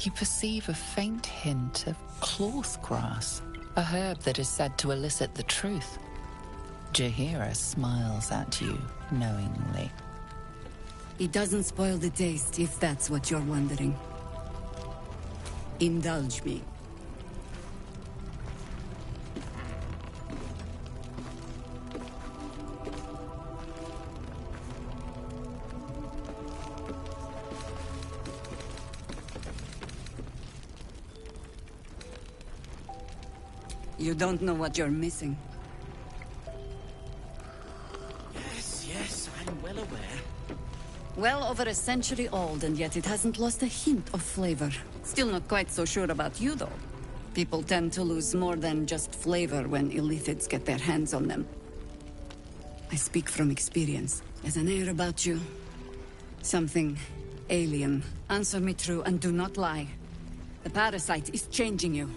you perceive a faint hint of cloth grass, a herb that is said to elicit the truth. Jaheira smiles at you knowingly. It doesn't spoil the taste, if that's what you're wondering. Indulge me. You don't know what you're missing. Yes, I'm well aware. Well over a century old, and yet it hasn't lost a hint of flavor. Still not quite so sure about you, though. People tend to lose more than just flavor when illithids get their hands on them. I speak from experience. There's an air about you. Something alien. Answer me true and do not lie. The parasite is changing you,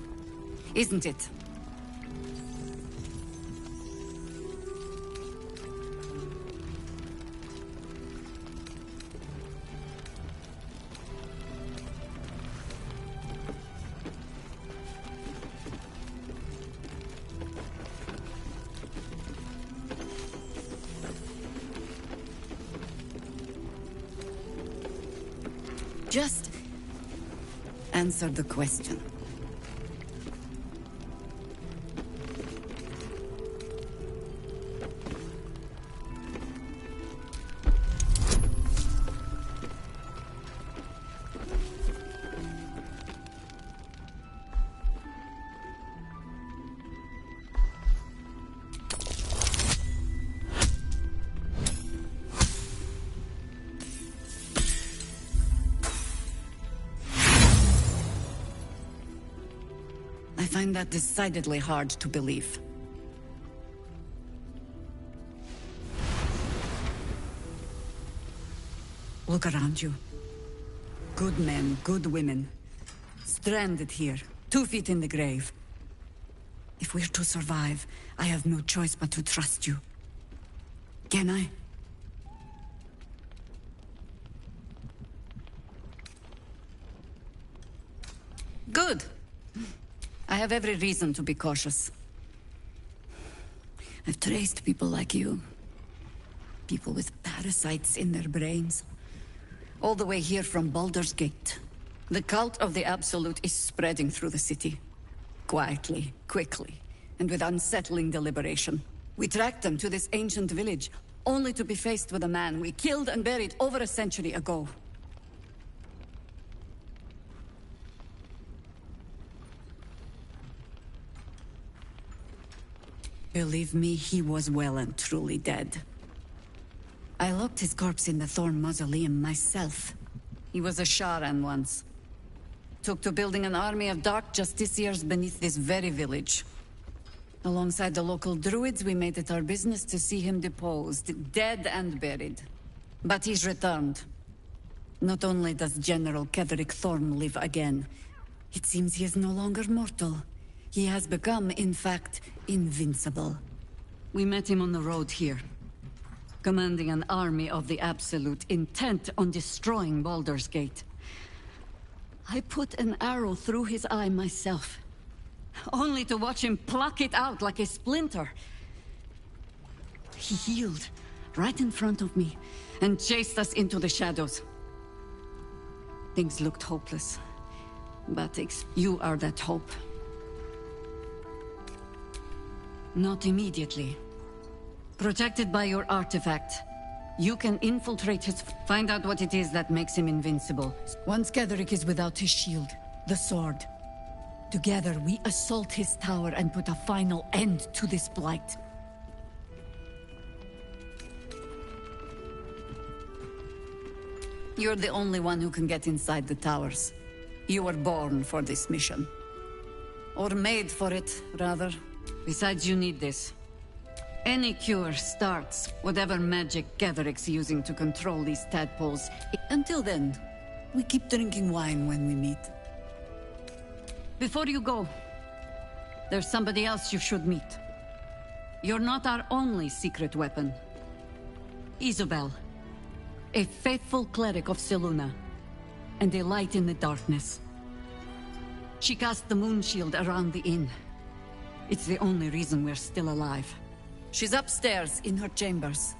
isn't it? Just answer the question. I find that decidedly hard to believe. Look around you. Good men, good women. Stranded here, 2 feet in the grave. If we're to survive, I have no choice but to trust you. Can I? Good. I have every reason to be cautious. I've traced people like you. People with parasites in their brains. All the way here from Baldur's Gate. The cult of the Absolute is spreading through the city. Quietly, quickly, and with unsettling deliberation. We tracked them to this ancient village, only to be faced with a man we killed and buried over a century ago. Believe me, he was well and truly dead. I locked his corpse in the Thorn Mausoleum myself. He was a Sharan once. Took to building an army of dark justiciars beneath this very village. Alongside the local druids, we made it our business to see him deposed, dead and buried. But he's returned. Not only does General Ketheric Thorn live again, it seems he is no longer mortal. He has become, in fact, invincible. We met him on the road here, commanding an army of the Absolute, intent on destroying Baldur's Gate. I put an arrow through his eye myself, only to watch him pluck it out like a splinter. He healed, right in front of me, and chased us into the shadows. Things looked hopeless, but you are that hope. Not immediately. Protected by your artifact, you can infiltrate his... Find out what it is that makes him invincible. Once Ketheric is without his shield, the sword. Together, we assault his tower and put a final end to this blight. You're the only one who can get inside the towers. You were born for this mission. Or made for it, rather. Besides, you need this. Any cure starts whatever magic Ketheric's using to control these tadpoles. Until then, we keep drinking wine when we meet. Before you go, there's somebody else you should meet. You're not our only secret weapon. Isobel, a faithful cleric of Selûne, and a light in the darkness. She cast the moon shield around the inn. It's the only reason we're still alive. She's upstairs in her chambers.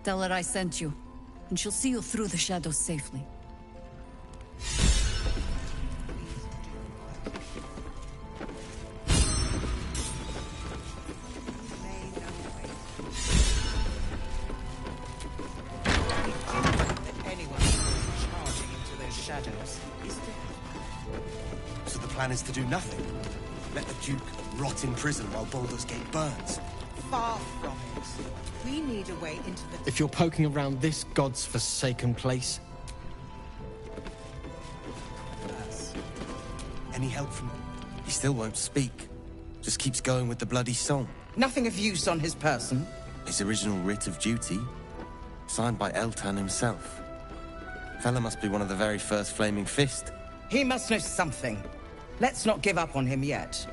Tell her I sent you, and she'll see you through the shadows safely. So the plan is to do nothing? Let the Duke rot in prison while Baldur's Gate burns? Far from it. We need a way into the... If you're poking around this god's forsaken place... Any help from... He still won't speak. Just keeps going with the bloody song. Nothing of use on his person. His original writ of duty, signed by Eltan himself. Fella must be one of the very first Flaming Fist. He must know something. Let's not give up on him yet.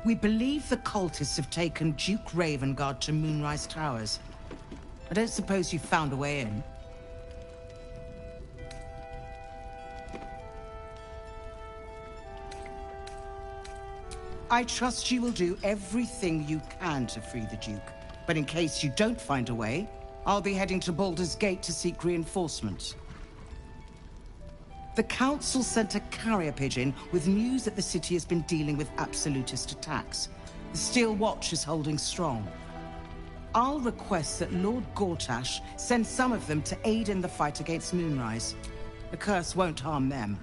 We believe the cultists have taken Duke Ravengard to Moonrise Towers. I don't suppose you found a way in. I trust you will do everything you can to free the Duke. But in case you don't find a way, I'll be heading to Baldur's Gate to seek reinforcements. The Council sent a carrier pigeon with news that the city has been dealing with absolutist attacks. The Steel Watch is holding strong. I'll request that Lord Gortash send some of them to aid in the fight against Moonrise. The curse won't harm them.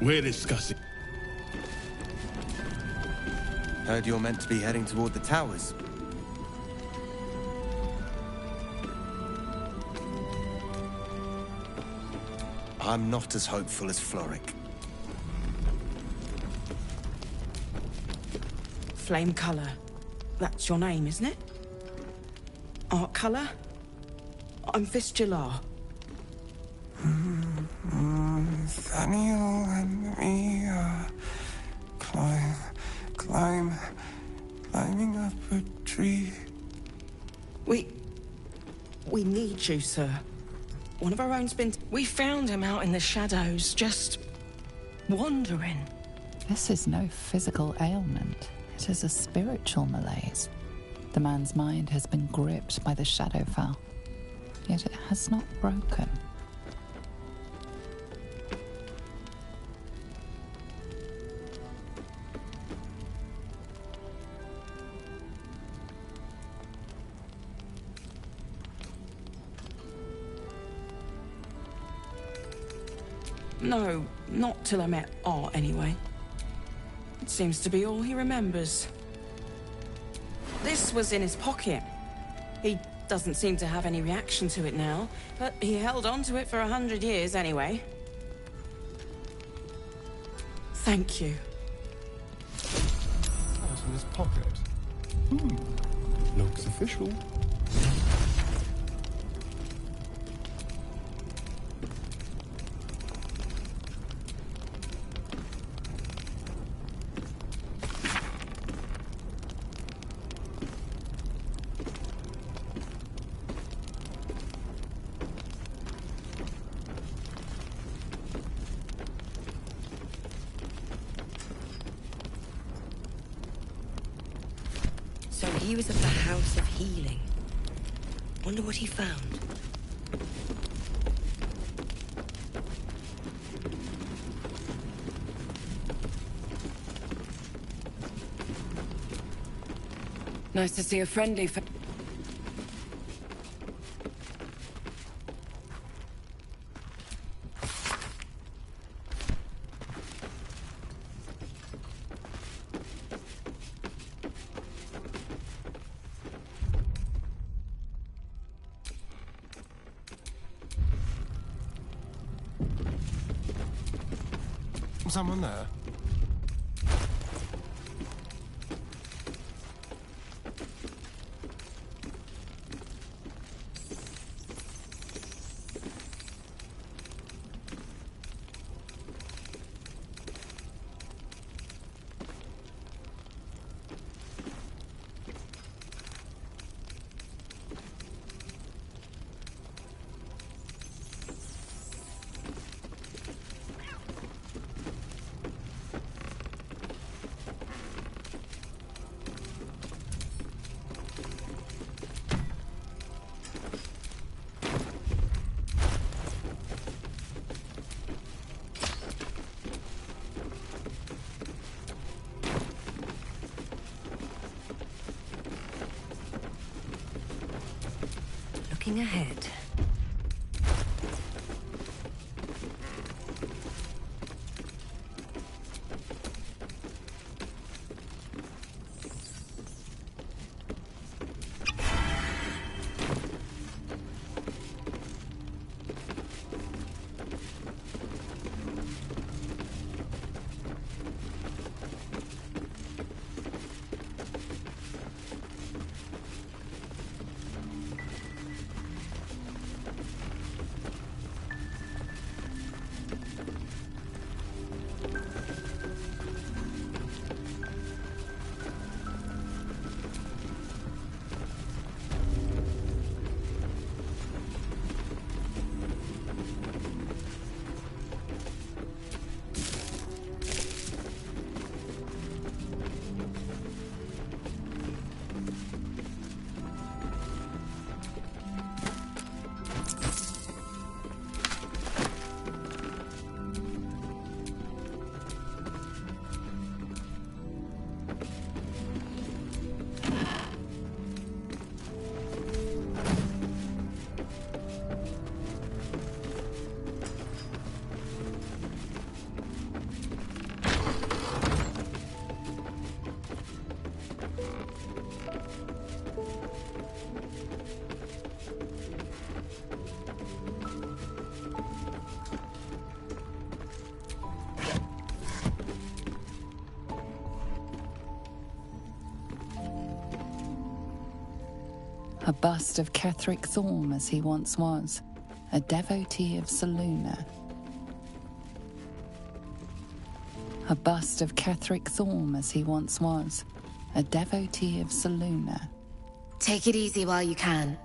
We're discussing. Heard you're meant to be heading toward the towers. I'm not as hopeful as Floric. Flame Color. That's your name, isn't it? Art Color? I'm Fistula. Nathaniel and me are climbing up a tree. We need you, sir. One of our own's been... We found him out in the shadows, just wandering. This is no physical ailment. It is a spiritual malaise. The man's mind has been gripped by the Shadowfell, yet it has not broken. No, not till I met Art, anyway. It seems to be all he remembers. This was in his pocket. He doesn't seem to have any reaction to it now, but he held on to it for 100 years anyway. Thank you. What's in his pocket? Looks official. So he was at the House of Healing. Wonder what he found. Nice to see a friendly Someone there? Looking ahead. A bust of Ketheric Thorm as he once was, a devotee of Selûne. A bust of Ketheric Thorm as he once was, a devotee of Selûne. Take it easy while you can.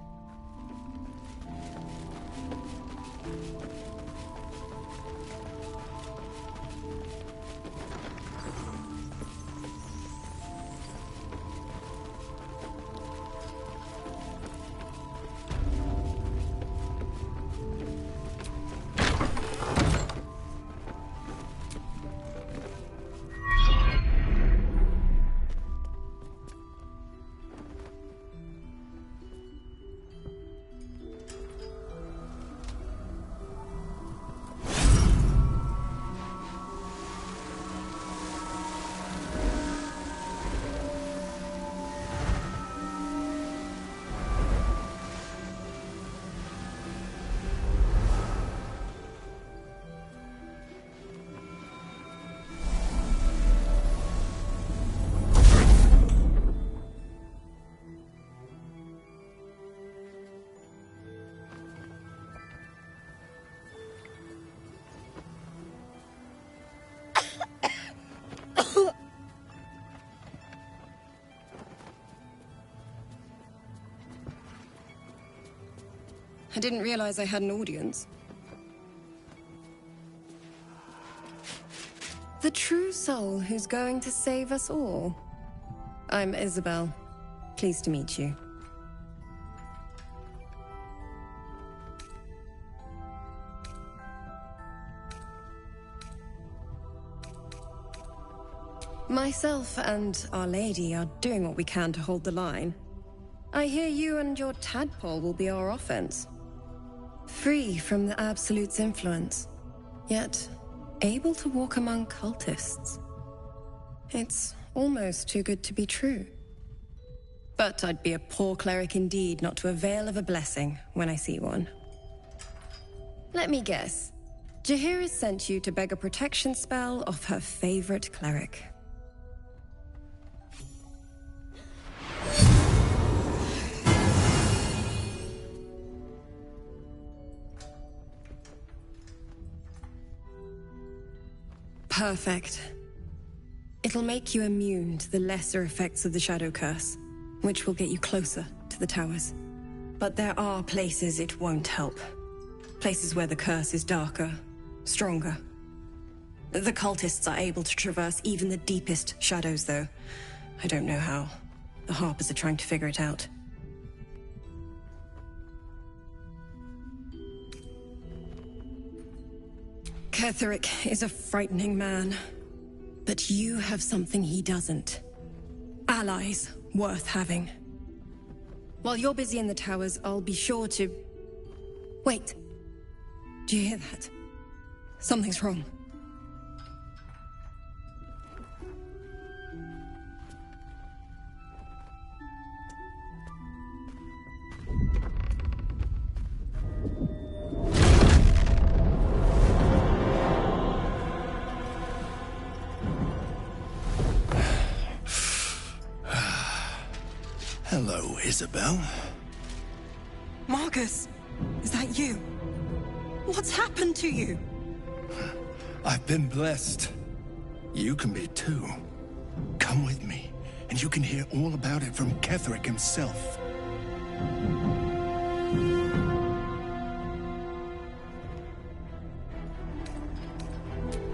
I didn't realize I had an audience. The true soul who's going to save us all. I'm Isabel. Pleased to meet you. Myself and Our Lady are doing what we can to hold the line. I hear you and your tadpole will be our offense. Free from the Absolute's influence, yet able to walk among cultists. It's almost too good to be true. But I'd be a poor cleric indeed not to avail of a blessing when I see one. Let me guess. Jaheira sent you to beg a protection spell off her favorite cleric. Perfect. It'll make you immune to the lesser effects of the Shadow Curse, which will get you closer to the towers. But there are places it won't help. Places where the curse is darker, stronger. The cultists are able to traverse even the deepest shadows, though. I don't know how. The Harpers are trying to figure it out. Ketheric is a frightening man, but you have something he doesn't. Allies worth having. While you're busy in the towers, I'll be sure to... Wait. Do you hear that? Something's wrong. Hello, Isabel. Marcus, is that you? What's happened to you? I've been blessed. You can be too. Come with me, and you can hear all about it from Ketheric himself.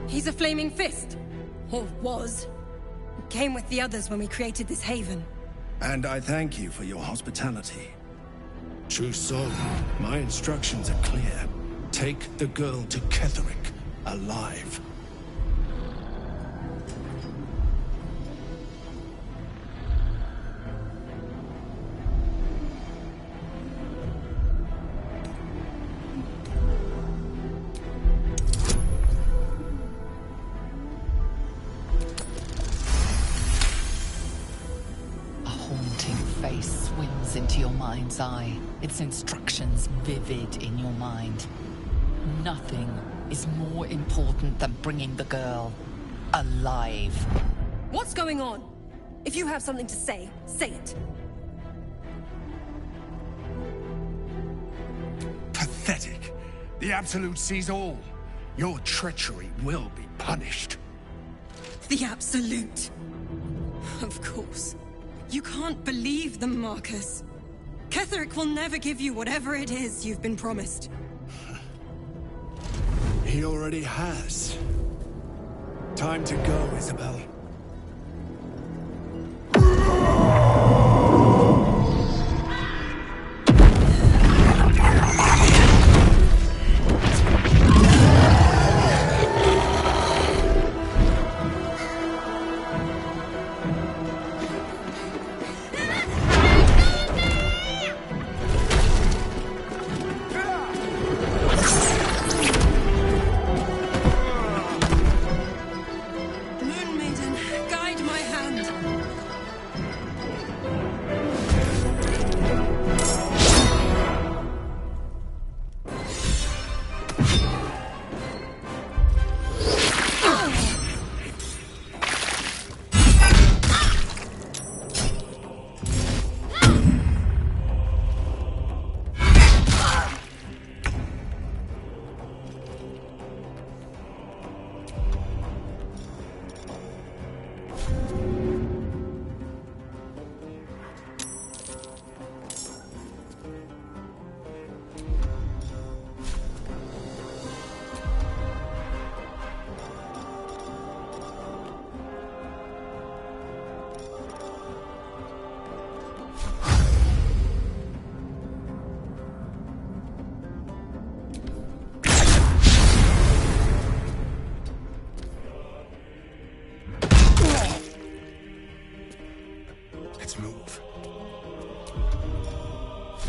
He's a flaming fist. Or was. Came with the others when we created this haven. And I thank you for your hospitality. True soul, my instructions are clear. Take the girl to Ketheric, alive. Into your mind's eye, its instructions vivid in your mind. Nothing is more important than bringing the girl alive. What's going on? If you have something to say, say it. Pathetic. The Absolute sees all. Your treachery will be punished. The Absolute. Of course. You can't believe them, Marcus. Ketheric will never give you whatever it is you've been promised. He already has. Time to go, Isabel.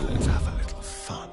Let's have a little fun.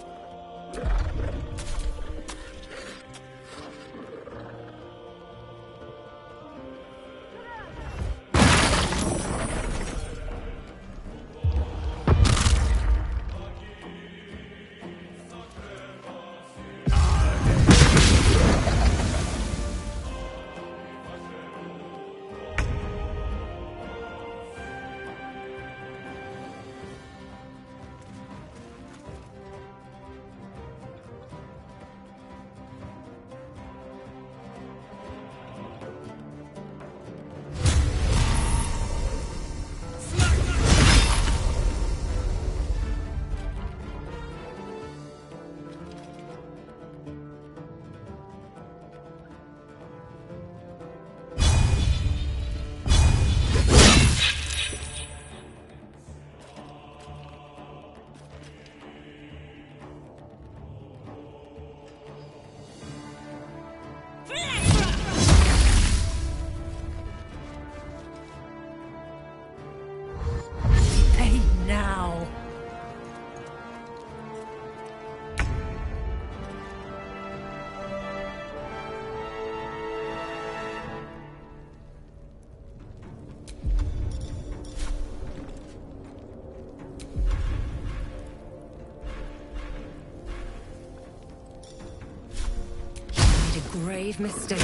grave mistake.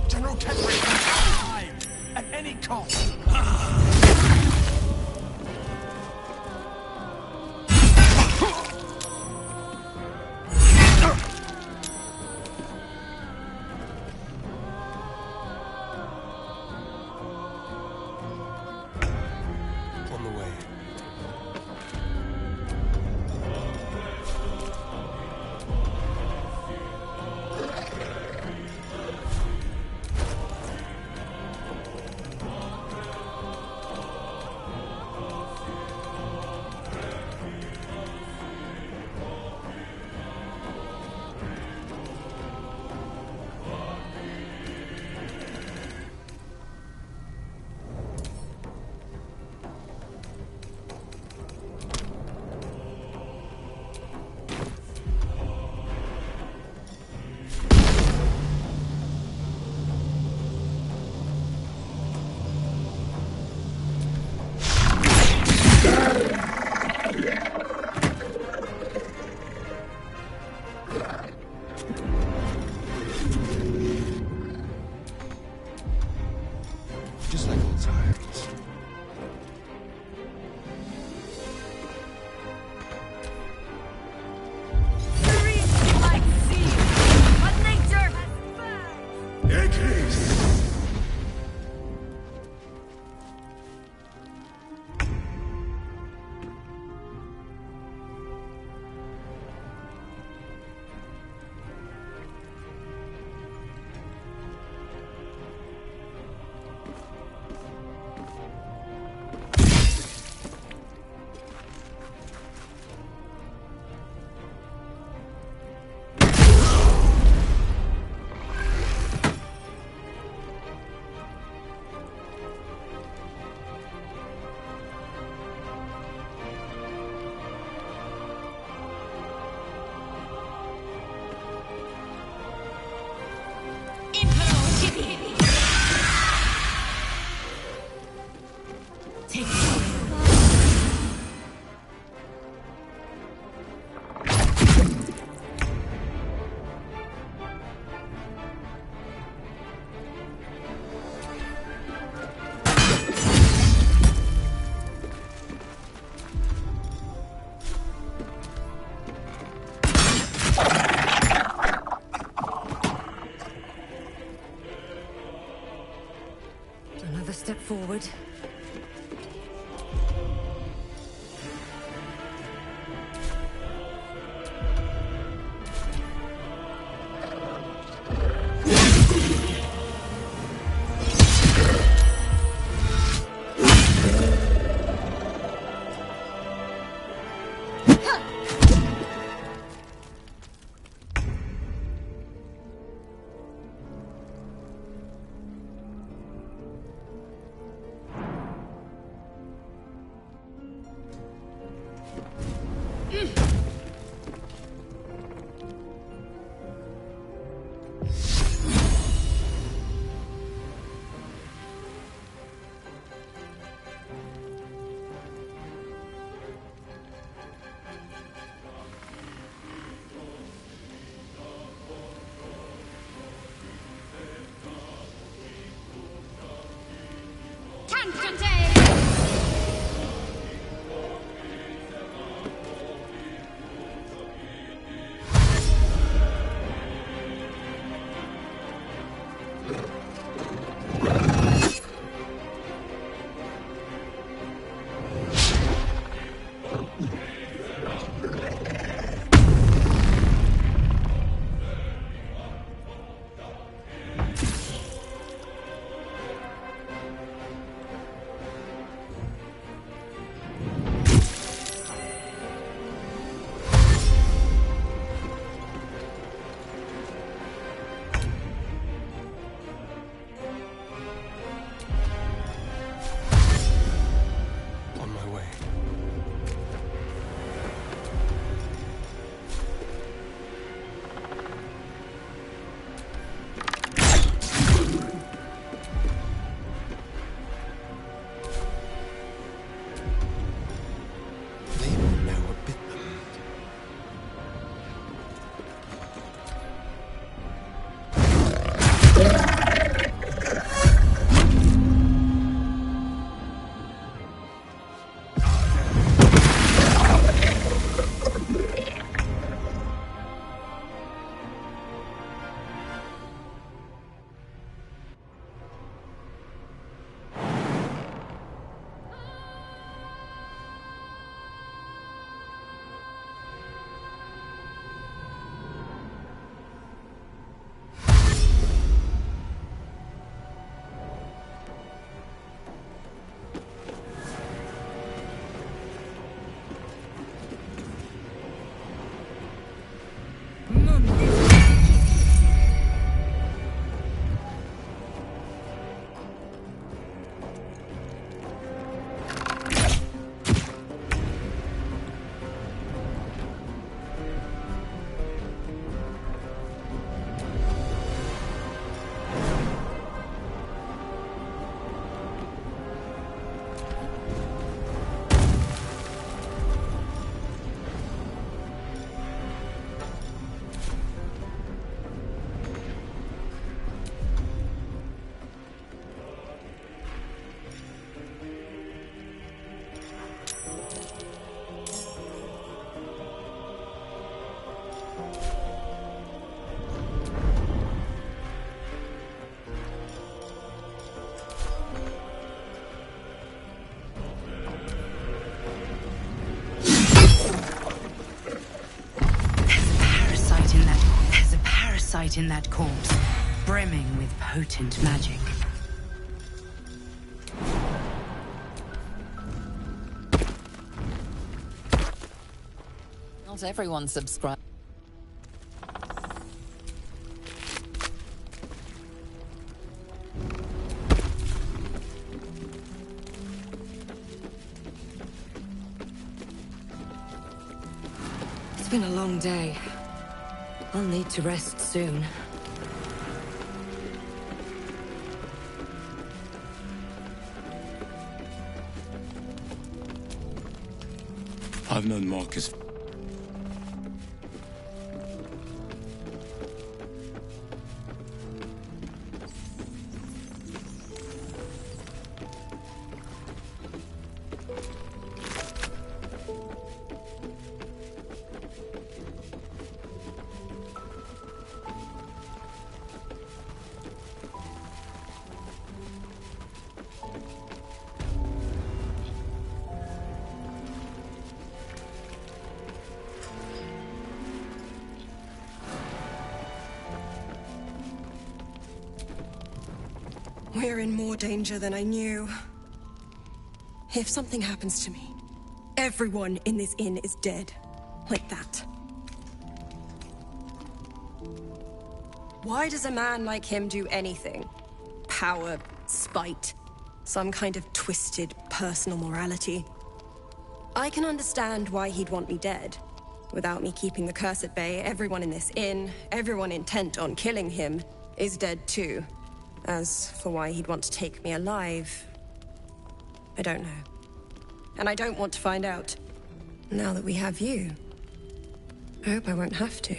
General Ketherick, alive! At any cost! On the way. Just like old times. Another step forward. In that corpse, brimming with potent magic. Not everyone subscribes. It's been a long day. I'll need to rest soon. I've known Marcus. We're in more danger than I knew. If something happens to me, everyone in this inn is dead. Like that. Why does a man like him do anything? Power, spite, some kind of twisted personal morality. I can understand why he'd want me dead. Without me keeping the curse at bay, everyone in this inn, everyone intent on killing him, is dead too. As for why he'd want to take me alive, I don't know. And I don't want to find out. Now that we have you, I hope I won't have to.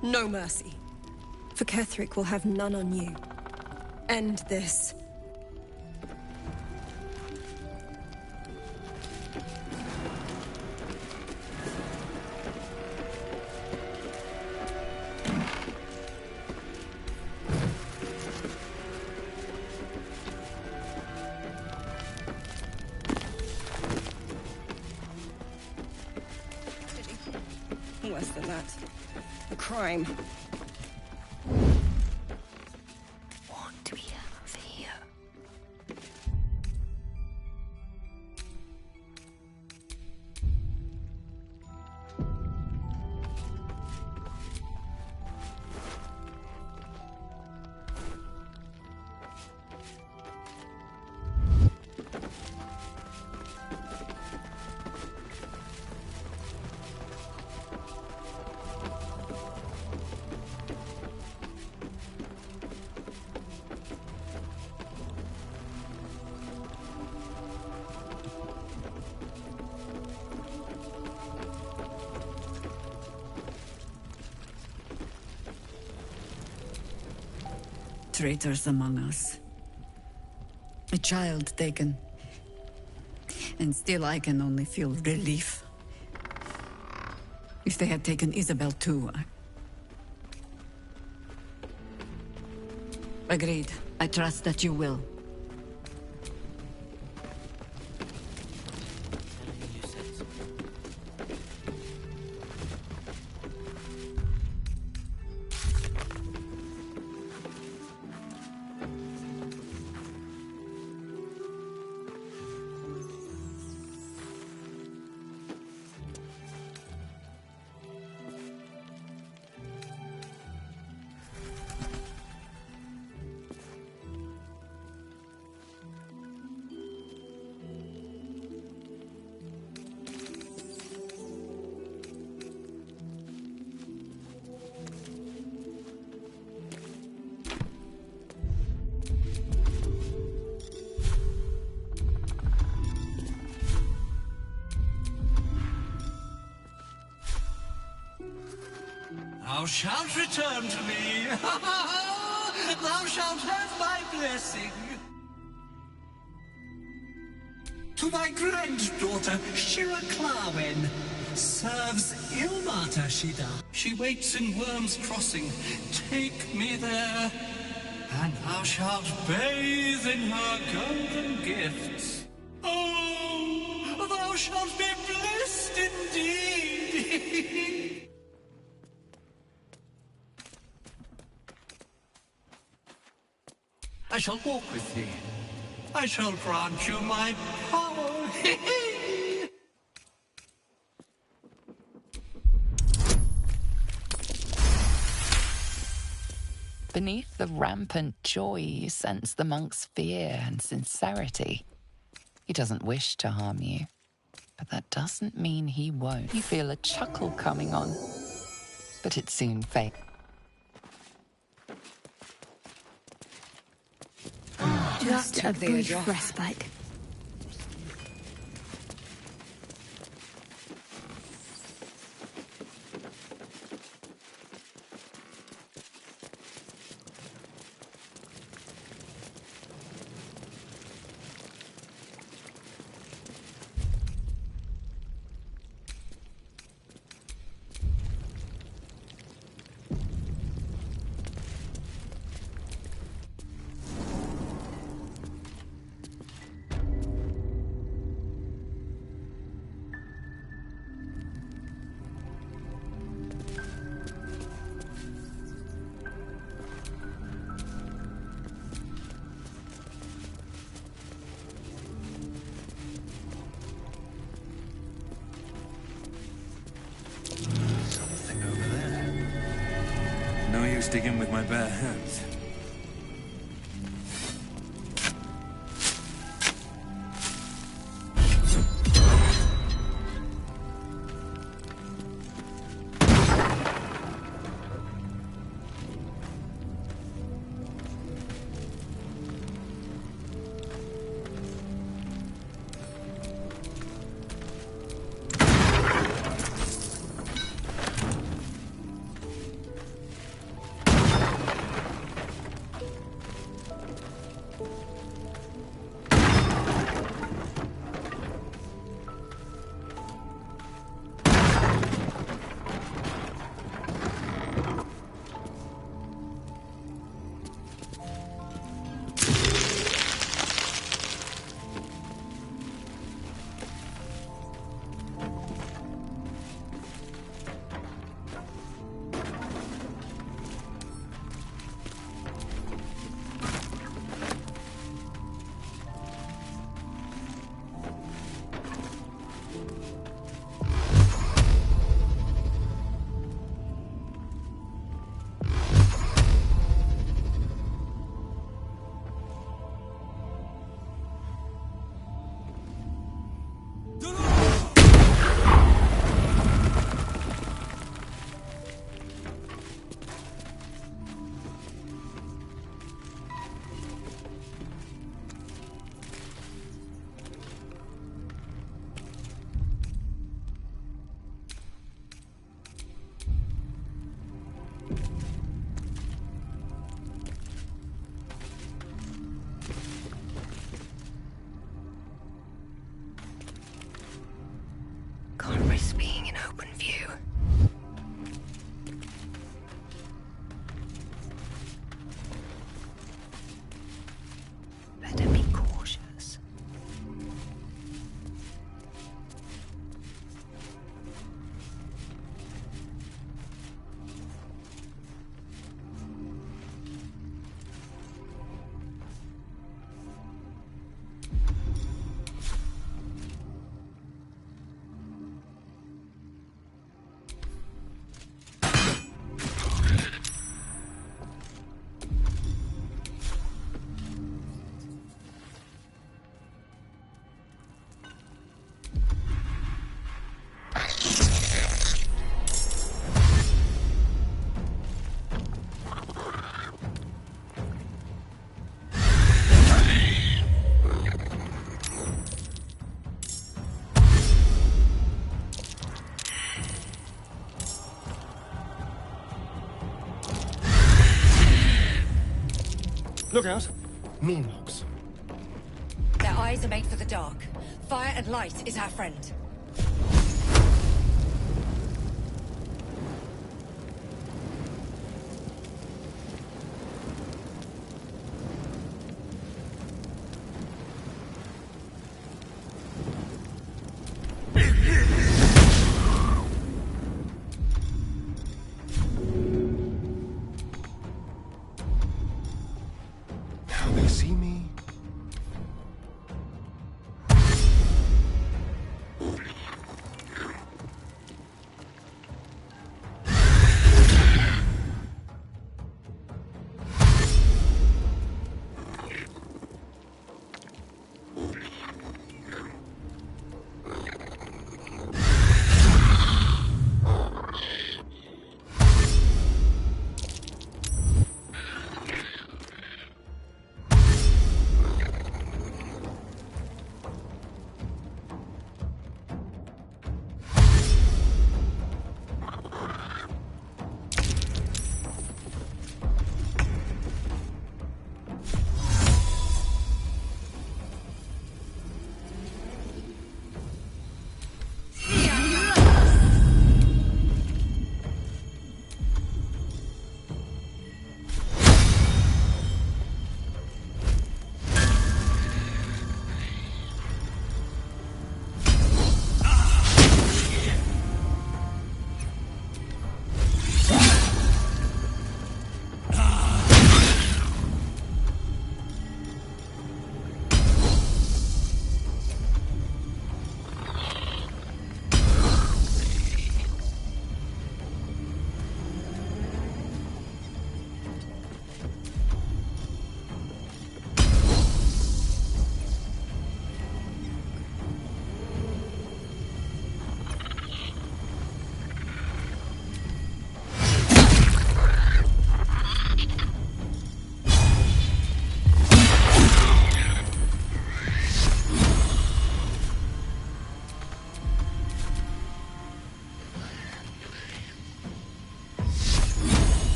No mercy. For Ketheric will have none on you. End this. crime. What do we have here? Traitors among us. A child taken. And still I can only feel relief. If they had taken Isabel too, Agreed. I trust that you will. Thou shalt return to me. Thou shalt have my blessing. To thy granddaughter, Shira Clawen, serves Ilmata Shida. She waits in Worm's Crossing. Take me there, and thou shalt bathe in her golden gifts. Oh, thou shalt be blessed indeed. I shall walk with thee. I shall grant you my power. Beneath the rampant joy, you sense the monk's fear and sincerity. He doesn't wish to harm you, but that doesn't mean he won't. You feel a chuckle coming on, but it soon fades. Just a brief respite. No use digging with my bare hands. Look out! Moonlogs. Their eyes are made for the dark. Fire and light is our friend. Now they see me.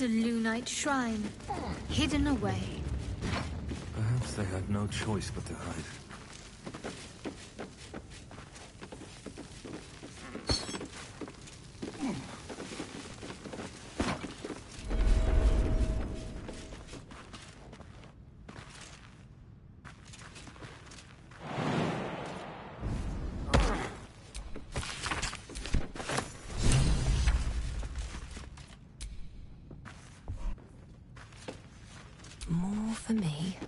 It's a Lunite shrine, hidden away. Perhaps they had no choice but to hide. More for me.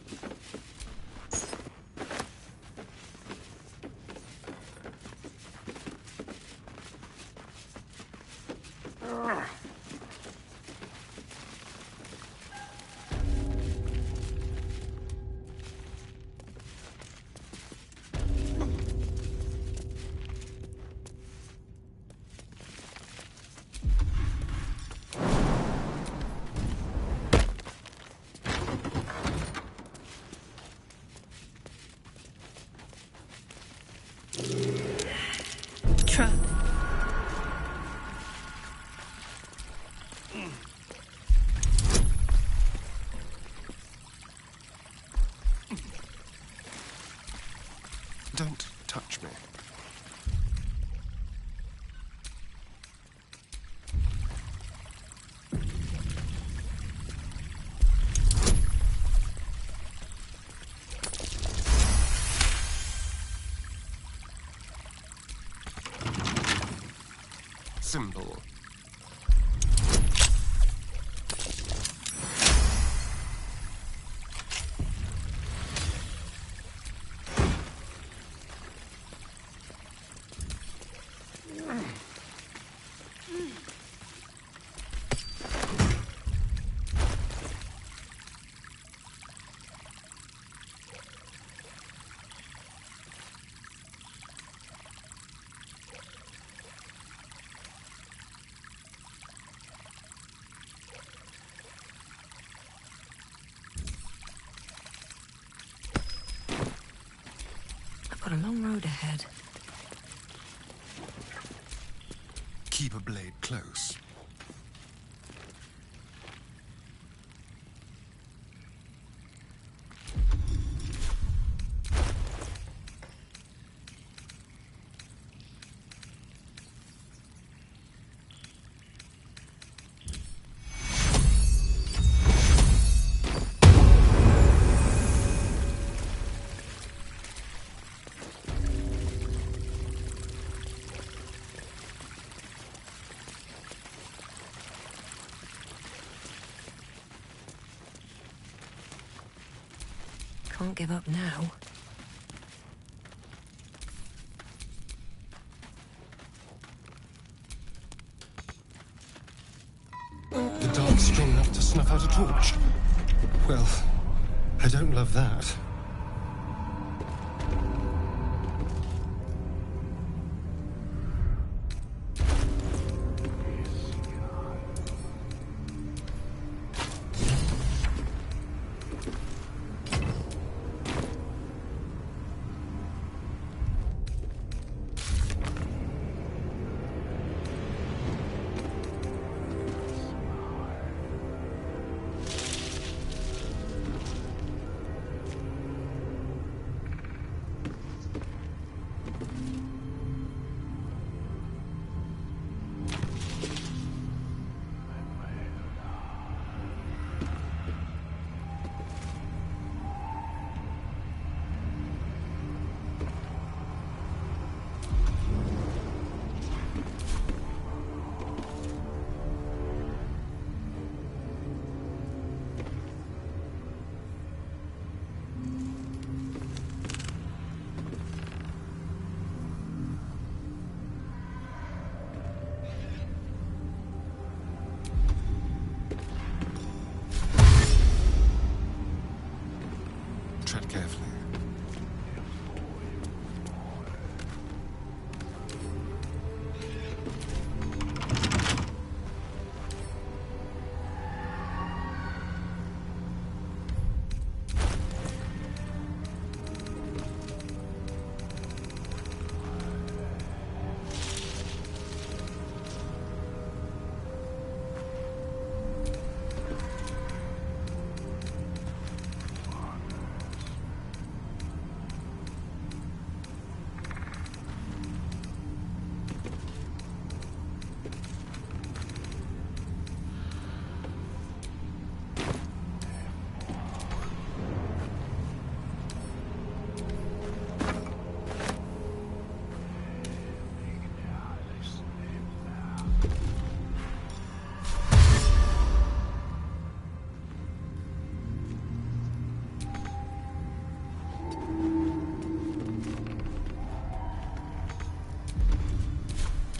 Trap. Don't touch me. Symbol. Got a long road ahead. Keep a blade close. Can't give up now. The dark's strong enough to snuff out a torch. Well, I don't love that.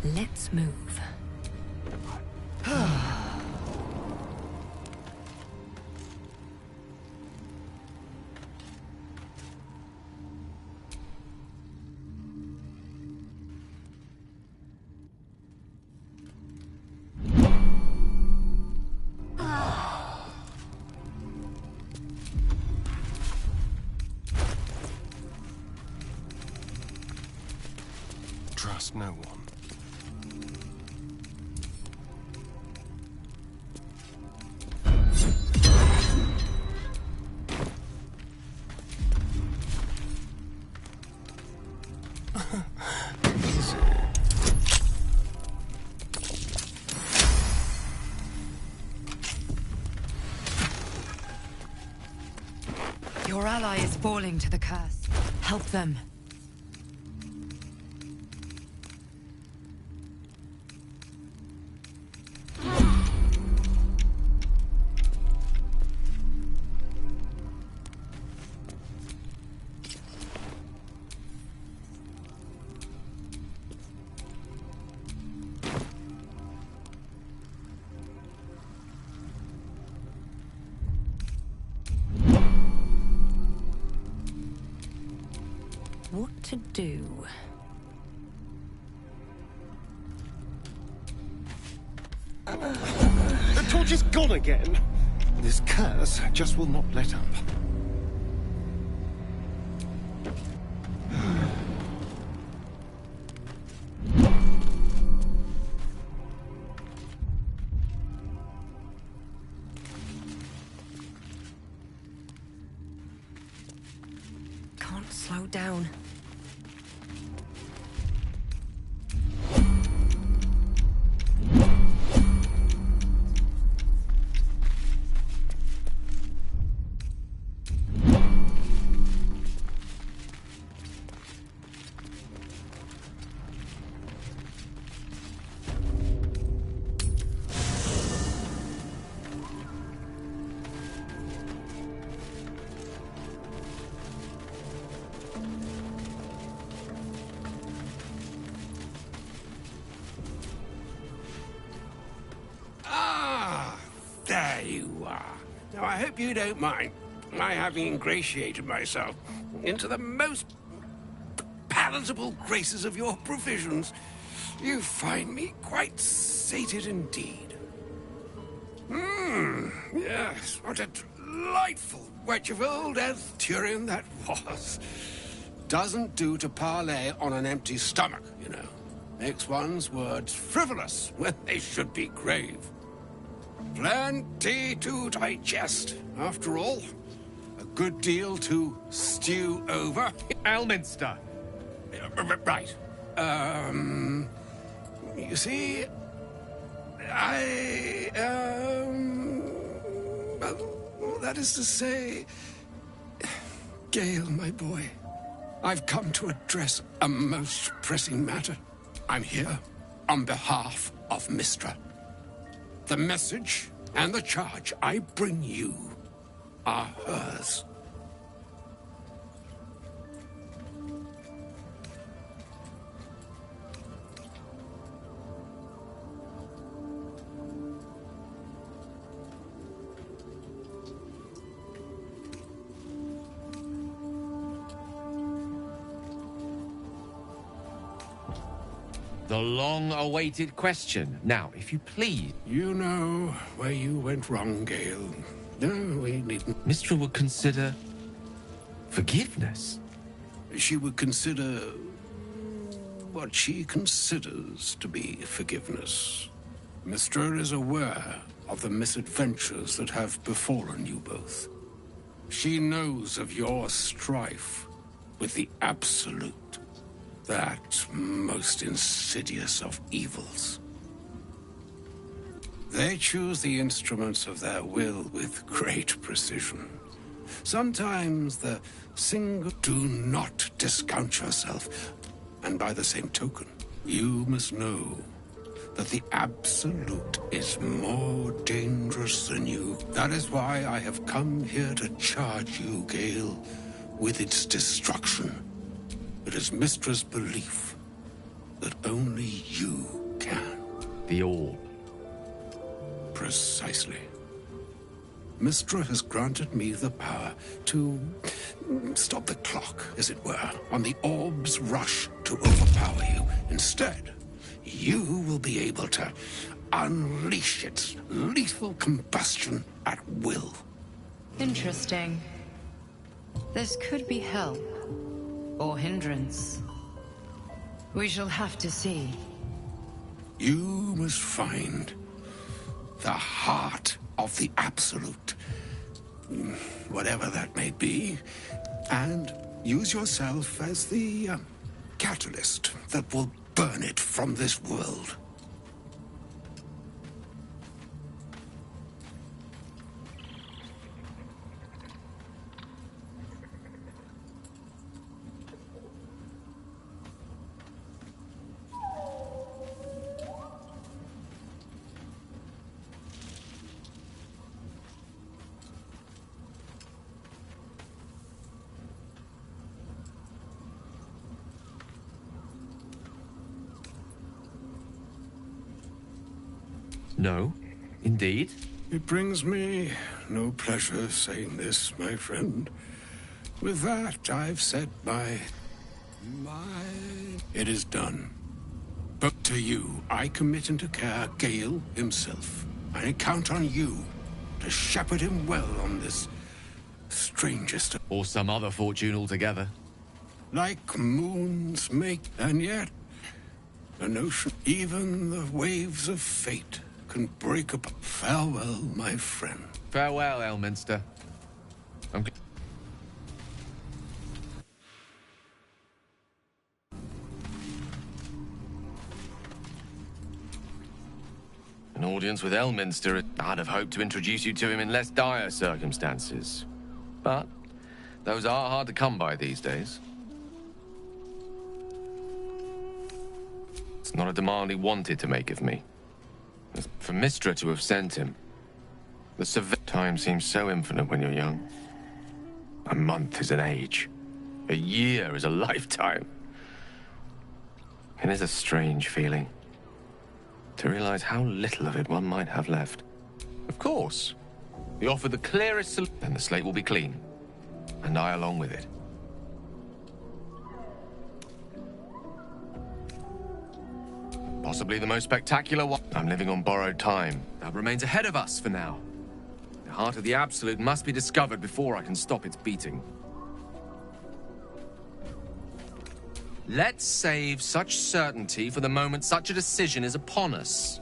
Let's move. Trust no one. Your ally is falling to the curse. Help them. What to do? The torch is gone again. This curse just will not let up. Can't slow down. There you are. Now, I hope you don't mind my having ingratiated myself into the most palatable graces of your provisions. You find me quite sated indeed. Yes, what a delightful wedge of old Arthurian that was. Doesn't do to parley on an empty stomach, you know. Makes one's words frivolous when they should be grave. Plenty to digest, after all. A good deal to stew over. Elminster. Right. You see, well, that is to say, Gale, my boy, I've come to address a most pressing matter. I'm here on behalf of Mystra. The message and the charge I bring you are hers. The long-awaited question. Now, if you please. You know where you went wrong, Gale. No, we needn't. Mystra would consider forgiveness. She would consider what she considers to be forgiveness. Mystra is aware of the misadventures that have befallen you both. She knows of your strife with the Absolute. That most insidious of evils. They choose the instruments of their will with great precision. Sometimes the single... Do not discount yourself. And by the same token, you must know that the Absolute is more dangerous than you. That is why I have come here to charge you, Gale, with its destruction. It is Mystra's belief that only you The orb. Precisely. Mystra has granted me the power to stop the clock, as it were, on the orb's rush to overpower you. Instead, you will be able to unleash its lethal combustion at will. Interesting. This could be help. Or hindrance. We shall have to see. You must find the heart of the Absolute, whatever that may be, and use yourself as the catalyst that will burn it from this world. No, indeed. It brings me no pleasure saying this, my friend. With that, I've said it is done. But to you, I commit into care Gale himself. I count on you to shepherd him well on this strangest... Or some other fortune altogether. Like moons make, and yet, an ocean, even the waves of fate can break up. Farewell, my friend. Farewell, Elminster. An audience with Elminster. I'd have hoped to introduce you to him in less dire circumstances. But those are hard to come by these days. It's not a demand he wanted to make of me. For Mystra to have sent him. The time seems so infinite when you're young. A month is an age. A year is a lifetime. It is a strange feeling. To realize how little of it one might have left. Of course. We offer the clearest solution, and the slate will be clean. And I along with it. Possibly the most spectacular one. I'm living on borrowed time. That remains ahead of us for now. The heart of the Absolute must be discovered before I can stop its beating. Let's save such certainty for the moment such a decision is upon us.